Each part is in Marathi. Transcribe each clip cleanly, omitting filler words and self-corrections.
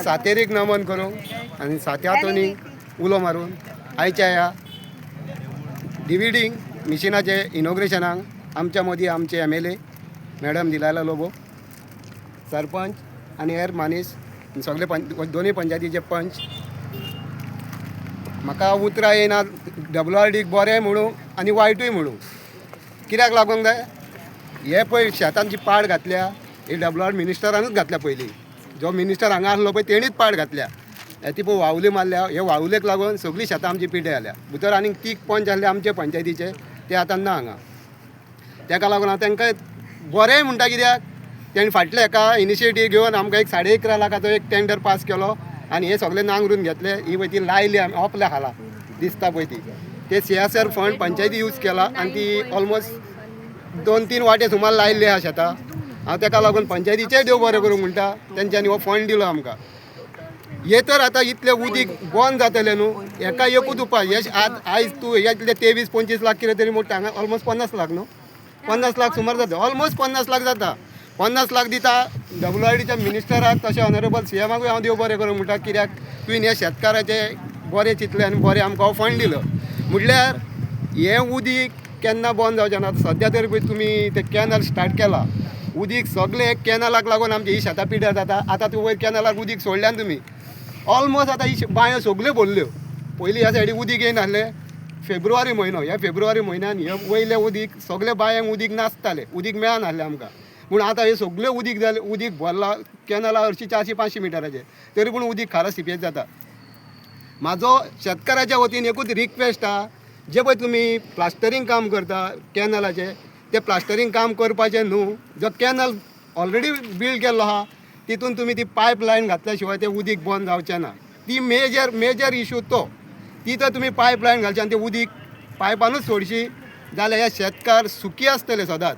सातेरीक नमन करूं आणि सात्यातोनी उलो मारून आयच्या ह्या डिविडिंग मिशिनाचे इनॉग्रेशनाक आमच्या मदीं आमचे MLA मॅडम दिलायला लोबो, सरपंच आणि हेर मानीस सगळे दोन्ही पंचायतीचे पंच. म्हाका उतरां येयना WRDक बरें म्हणूं आनी वायटूय म्हणूं. कित्याक लागूंक जाय, हे पळय शेतांची पाड घातल्या हे WR मिनिस्टरानूच घातल्या. पयलीं जो मिनिस्टर हांगा आसलो पळय तेणीच पाड घातल्या. ती पळय वावली मारल्या, हे वावलेक लागून सगळीं शेतां आमची पिड्ड्यार जाल्या. भितर आनीक 3 पंच आसले आमचे पंचायतीचे, ते आतां ना हांगा. ताका लागून हांव तांकां बरें म्हणटा. कित्याक तेणें फाटल्या हेका इनिशिएटीव घेवन आमकां 11.5 लाखाचो एक टेंडर पास केलो आनी हे सगळे नांगरून घेतले. ही पळय ती लायली आमी ओपल्या खाला दिसता पळय ती. ते CSR फंड पंचायती यूज केला आनी ती ऑलमोस्ट 2-3 वाटे सुमार लायिल्ली आहा शेतां. हांव ताका लागून पंचायतीचेय देव बरें करूं म्हणटा, तेंच्यांनी हो फंड दिलो आमकां. हे तर आतां इतले उदीक बंद जातले न्हू, हेका एकूच उपाय. हे आयज तूं इतले 23-25 लाख कितें तरी मोठा हांगा ऑलमोस्ट 50 लाख न्हू, 50 लाख सुमार जाता. ऑलमोस्ट 50 लाख जाता. 50 लाख दिता WRDच्या मिनिस्टराक, तशें ऑनरेबल CMाकूय हांव देव बरें करूं म्हणटा. कित्याक तुवें हे शेतकाराचे बरें चिंतलें आनी बरें आमकां हो फंड दिलो. म्हटल्यार हें उदीक केन्ना बंद जावचें ना. सद्या तरी पळय तुमी ते कॅनल स्टार्ट केला, उदीक सगळे कॅनलाक लागून आमची ही शेतां पिड्ड्यार जाता. आतां तूं वयर कॅनलाक उदीक सोडल्यान तुमी ऑलमोस्ट आतां ही बांयो सगल्यो भरल्यो. पयलीं ह्या सायडीक उदीक येयनासलें. फेब्रुवारी म्हयनो, ह्या फेब्रुवारी म्हयन्यान हे वयले उदीक सगळे बांयांक उदीक नासतालें, उदीक मेळनासलें आमकां. पूण आतां हे सगळें उदीक जालें, उदीक भरला. कॅनला हरशीं 400-500 मिटराचे, तरी पूण उदीक खारा सिपेज जाता. म्हाजो शेतकाराच्या वतीन एकूच रिक्वेस्ट आहा, जे पळय तुमी प्लास्टरींग काम करता कॅनलाचें, ते प्लास्टरींग काम करपाचें न्हू. जो कॅनल ऑलरेडी बिल्ड केल्लो आहा तितून तुमी ती पायपलायन घातल्या शिवाय तें उदीक बंद जावचें ना. ती मेजर इशू तो. ती तर तुमी पायपलायन घालची आनी तें उदीक पायपानूच सोडशी जाल्यार हे शेतकार सुखी आसतले सदांच.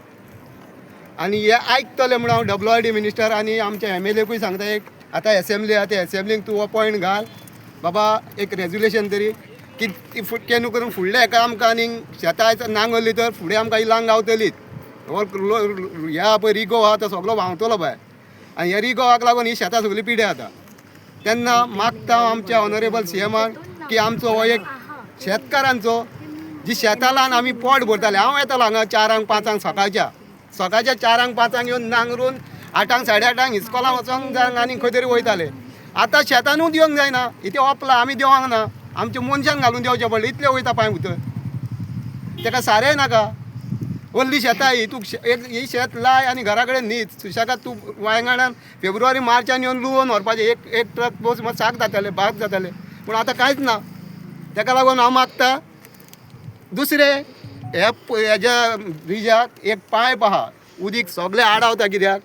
आनी हे आयकतले म्हणून हांव WRD मिनिस्टर आनी आमच्या MLAकूय सांगता, एक आतां एसेंब्ली आहा त्या एसेंब्लीक तूं हो पॉयंट घाल बाबा, एक रेजुलेशन तरी की केन्ना करून फुडल्या हेका आमकां आनीक शेतां नांगरली तर फुडें आमकां इलांक गावतलीच. ह्या पळय रिगो आहा तो सगळो व्हांवतलो भायर आनी ह्या रिगोवाक लागून ही शेतां सगळीं पिड्ड्यार जाता. तेन्ना मागता आमच्या ऑनरेबल CMाक की आमचो हो एक शेतकारांचो जी शेतां लावन आमी पोट भरताले. हांव येतालो हांगा 4-5 सकाळच्या 4-5 येवन नांगरून 8-8:30 इस्कॉलां वचोंक जाय आनी खंय तरी वयताले. आतां शेतानूच दिवंक जायना, इथे ओपला आमी देवांक ना, आमच्या मनशांक घालून देवचें पडलें. इतलें वयता पांय भितर, ताका सारें नाका. व्हडली शेतां ही, तूं ही शेत लाय आनी घरा कडेन न्हीद सुशेगाद. तूं वांयगणान फेब्रुवारी-मार्चान येवन लुवून व्हरपाचें. एक ट्रक बस मात साक जाताले, भाग जाताले. पूण आतां कांयच ना. ताका लागून हांव मागता दुसरें हेज्या ब्रिजाक एक पायप आहा, उदीक सगळें आडावता. कित्याक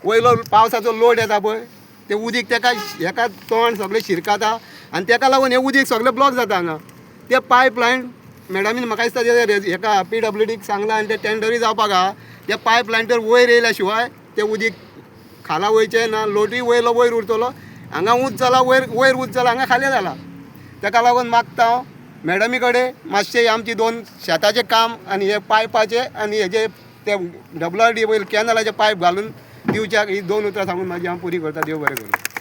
वयलो पावसाचो लोड येता पळय, तें उदीक ताका हेका तोंड सगळें शिरकाता आनी ताका लागून हें उदीक सगळें ब्लॉक जाता हांगा. तें पायपलायन मॅडमीन म्हाका दिसता हेका PWDक सांगलां आनी तें टेंडरूय जावपाक आहा. त्या पायपलायन तर वयर येयल्या शिवाय तें उदीक खाला वयचें ना. लोटूय वयलो वयर उरतलो. हांगा उंच जाला, वयर उंच जाला, हांगा खाली जाला. ताका लागून मागता हांव मॅडमी कडेन मातशें आमची 2 शेताचें काम आनी हे पायपाचें आनी हेजे ते WRD वयर कॅनलाचे पायप घालून दिवच्याक ही 2 उतरां सांगून म्हाजी हांव पुरी करता. देव बरें करूं.